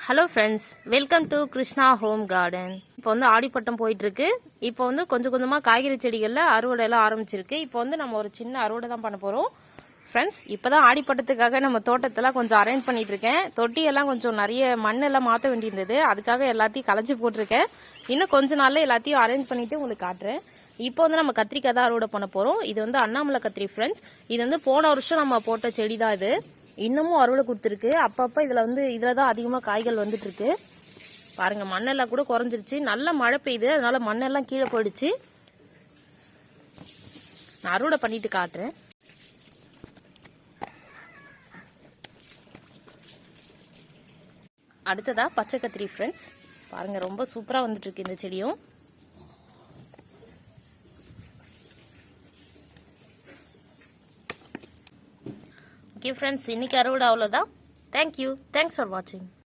Hello friends, welcome to Krishna home garden. இப்போ வந்து ஆடிப்பட்டம் போயிட்டு இருக்கு. இப்போ வந்து கொஞ்சம் கொஞ்சமாக காய்கறி செடிகளில் அறுவடை எல்லாம் ஆரம்பிச்சிருக்கு. இப்போ வந்து நம்ம ஒரு சின்ன அறுவடை தான் பண்ண போகிறோம் ஃப்ரெண்ட்ஸ். இப்போ தான் ஆடிப்பட்டத்துக்காக நம்ம தோட்டத்தெல்லாம் கொஞ்சம் அரேஞ்ச் பண்ணிட்டு இருக்கேன். தொட்டியெல்லாம் கொஞ்சம் நிறைய மண்ணெல்லாம் மாற்ற வேண்டியிருந்தது. அதுக்காக எல்லாத்தையும் களைச்சி போட்டிருக்கேன். இன்னும் கொஞ்ச நாளில் எல்லாத்தையும் அரேஞ்ச் பண்ணிட்டு உங்களுக்கு காட்டுறேன். இப்போ வந்து நம்ம கத்திரிக்காய் தான் அறுவடை பண்ண போகிறோம். இது வந்து அண்ணாமலை கத்திரி ஃப்ரெண்ட்ஸ். இது வந்து போன வருஷம் நம்ம போட்ட செடி தான் இது. இன்னமும் அறுவடை கொடுத்துருக்கு. அப்பப்போ இதில் தான் அதிகமாக காய்கள் வந்துட்டு இருக்கு. பாருங்க, மண்ணெல்லாம் கூட குறைஞ்சிருச்சு. நல்ல மழை பெய்யுது, அதனால மண்ணெல்லாம் கீழே போயிடுச்சு. நான் அறுவடை பண்ணிட்டு காட்டுறேன். அடுத்ததா பச்சை கத்திரி ஃப்ரெண்ட்ஸ். பாருங்க, ரொம்ப சூப்பரா வந்துட்டு இருக்கு இந்த செடியும். ஓகே ஃப்ரெண்ட்ஸ், இன்னைக்கு அறுவடை அவ்வளோதான். தேங்க்யூ. தேங்க்ஸ் ஃபார் வாட்சிங்.